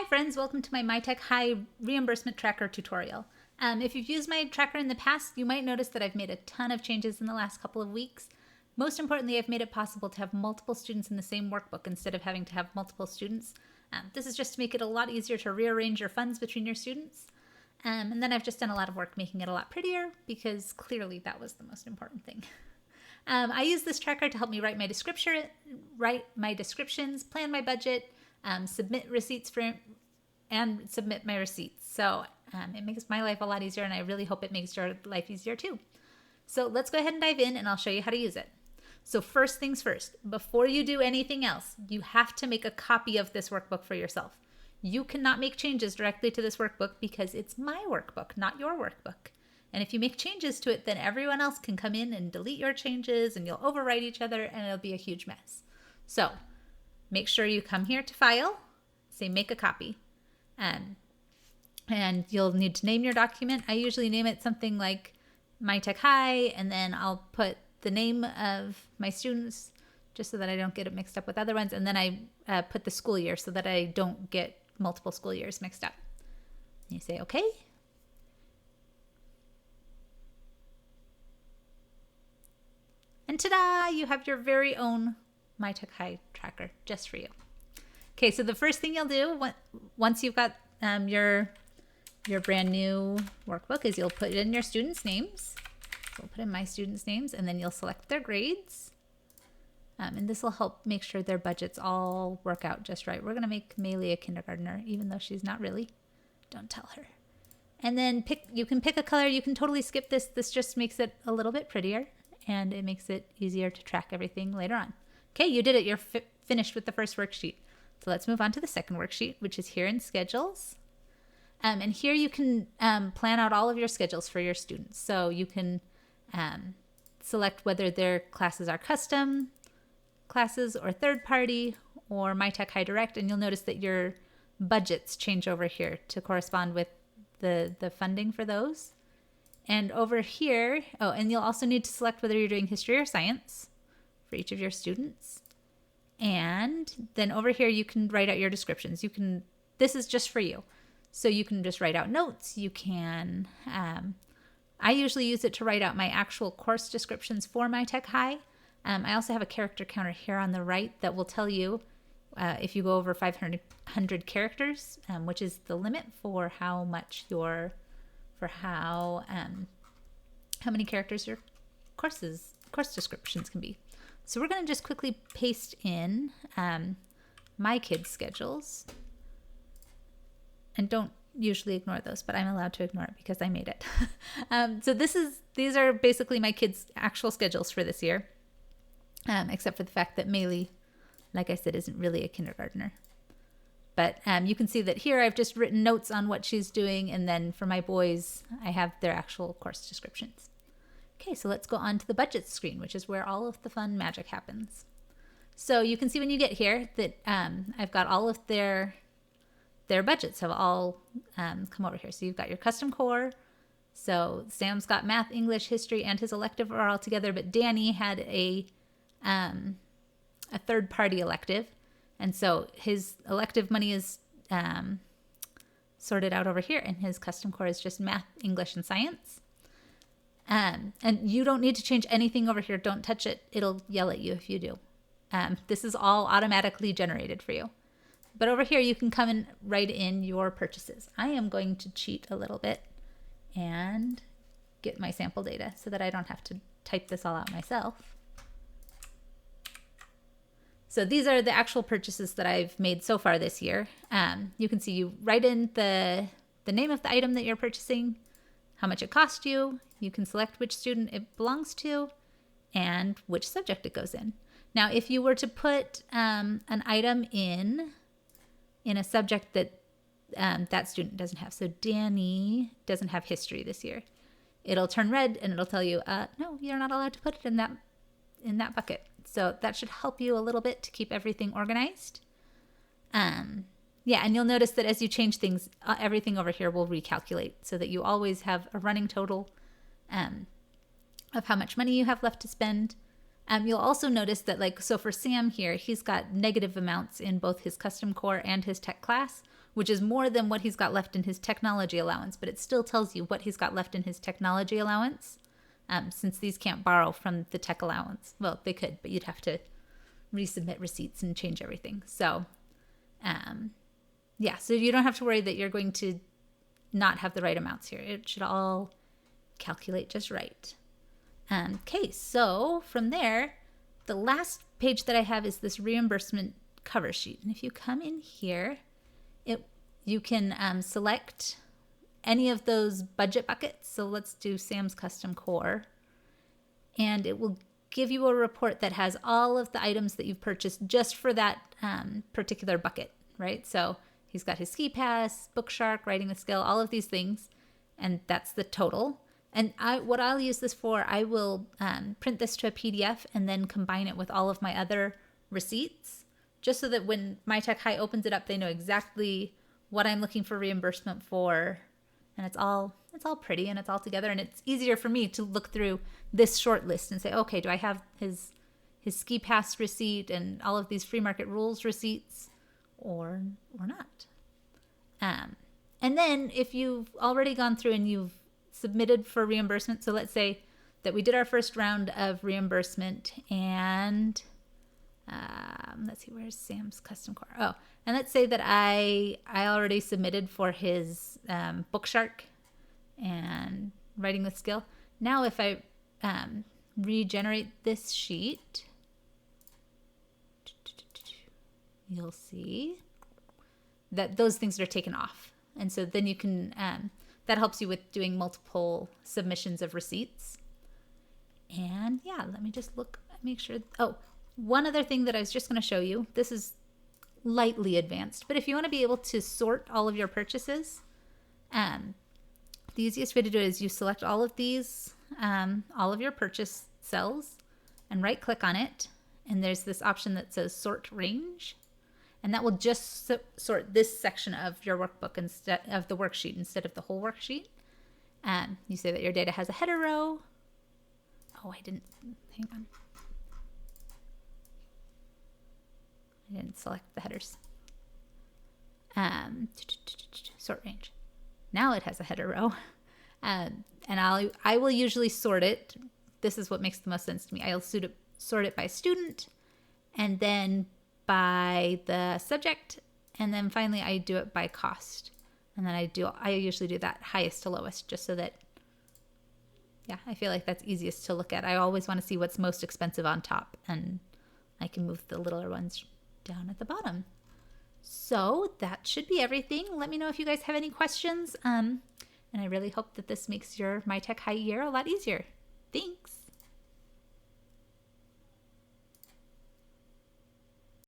friends, welcome to my MyTechHigh reimbursement tracker tutorial. If you've used my tracker in the past, you might notice that I've made a ton of changes in the last couple of weeks. Most importantly, I've made it possible to have multiple students in the same workbook instead of having to have multiple students. This is just to make it a lot easier to rearrange your funds between your students. And then I've just done a lot of work making it a lot prettier because clearly that was the most important thing. I use this tracker to help me write my descriptions, plan my budget, submit receipts and submit my receipts. So it makes my life a lot easier, and I really hope it makes your life easier too. So let's go ahead and dive in, and I'll show you how to use it. So first things first, before you do anything else, you have to make a copy of this workbook for yourself. You cannot make changes directly to this workbook because it's my workbook, not your workbook. And if you make changes to it, then everyone else can come in and delete your changes, and you'll overwrite each other, and it'll be a huge mess. So make sure you come here to File, say Make a Copy, and you'll need to name your document. I usually name it something like MyTechHigh, and then I'll put the name of my students just so that I don't get it mixed up with other ones, and then I put the school year so that I don't get multiple school years mixed up. And you say OK. And ta-da! You have your very own MyTechHigh tracker just for you. Okay, so the first thing you'll do once you've got your brand new workbook is you'll put in your students' names. So I'll put in my students' names, and then you'll select their grades. And this will help make sure their budgets all work out just right. We're going to make Maylee a kindergartner, even though she's not really. Don't tell her. And then you can pick a color. You can totally skip this. This just makes it a little bit prettier, and it makes it easier to track everything later on. Okay, you did it. You're finished with the first worksheet. So let's move on to the second worksheet, which is here in Schedules. And here you can plan out all of your schedules for your students. So you can select whether their classes are custom classes or third party or MyTechHigh Direct. And you'll notice that your budgets change over here to correspond with the funding for those. And over here, and you'll also need to select whether you're doing history or science for each of your students. And then over here, you can write out your descriptions. This is just for you. So you can just write out notes. You can, I usually use it to write out my actual course descriptions for MyTechHigh. I also have a character counter here on the right that will tell you if you go over 500 characters, which is the limit for how many characters your course descriptions can be. So we're going to just quickly paste in my kids' schedules. And don't usually ignore those, but I'm allowed to ignore it because I made it. So these are basically my kids' actual schedules for this year, except for the fact that Maylee, like I said, isn't really a kindergartner. But you can see that here I've just written notes on what she's doing, and then for my boys, I have their actual course descriptions. Okay, so let's go on to the budget screen, which is where all of the fun magic happens. So you can see when you get here that I've got all of their budgets have all come over here. So you've got your custom core. So Sam's got math, English, history, and his elective are all together, but Danny had a third-party elective. And so his elective money is sorted out over here, and his custom core is just math, English, and science. And you don't need to change anything over here. Don't touch it. It'll yell at you if you do. This is all automatically generated for you. But over here, you can come and write in your purchases. I am going to cheat a little bit and get my sample data so that I don't have to type this all out myself. So these are the actual purchases that I've made so far this year. You can see you write in the name of the item that you're purchasing, how much it cost you. You can select which student it belongs to and which subject it goes in. Now, if you were to put an item in a subject that that student doesn't have, so Danny doesn't have history this year, it'll turn red and it'll tell you, no, you're not allowed to put it in that bucket. So that should help you a little bit to keep everything organized. Yeah, and you'll notice that as you change things, everything over here will recalculate so that you always have a running total of how much money you have left to spend. You'll also notice that, like, so for Sam here, he's got negative amounts in both his custom core and his tech class, which is more than what he's got left in his technology allowance, but it still tells you what he's got left in his technology allowance, since these can't borrow from the tech allowance. Well, they could, but you'd have to resubmit receipts and change everything. So, yeah, so you don't have to worry that you're going to not have the right amounts here. It should all calculate just right. Okay, so from there, the last page that I have is this reimbursement cover sheet. And if you come in here, you can select any of those budget buckets. So let's do Sam's custom core. And it will give you a report that has all of the items that you've purchased just for that particular bucket, right? So he's got his ski pass, Bookshark, writing the skill, all of these things. And that's the total. And what I'll use this for, I will print this to a PDF and then combine it with all of my other receipts, just so that when MyTechHigh opens it up, they know exactly what I'm looking for reimbursement for, and it's all pretty and it's all together, and it's easier for me to look through this short list and say, okay, do I have his ski pass receipt and all of these free market rules receipts, or not? And then if you've already gone through and you've submitted for reimbursement, so let's say that we did our first round of reimbursement, and let's see, where's Sam's custom core? Oh, and let's say that I already submitted for his Bookshark and writing with skill. Now if I regenerate this sheet, you'll see that those things are taken off. And so then you can, that helps you with doing multiple submissions of receipts. And yeah, let me just make sure. Oh, one other thing that I was just going to show you, this is lightly advanced, but if you want to be able to sort all of your purchases, the easiest way to do it is you select all of these, all of your purchase cells, and right click on it. And there's this option that says sort range. And that will just sort this section of your workbook instead of the worksheet, instead of the whole worksheet. You say that your data has a header row. Oh, hang on. I didn't select the headers. Sort range. Now it has a header row. And I will usually sort it. This is what makes the most sense to me. I'll sort it by student, and then by the subject, and then finally I do it by cost. And then I usually do that highest to lowest, just so that, yeah, I feel like that's easiest to look at. I always want to see what's most expensive on top, and I can move the littler ones down at the bottom. So that should be everything. Let me know if you guys have any questions. And I really hope that this makes your MyTechHigh year a lot easier. Thanks.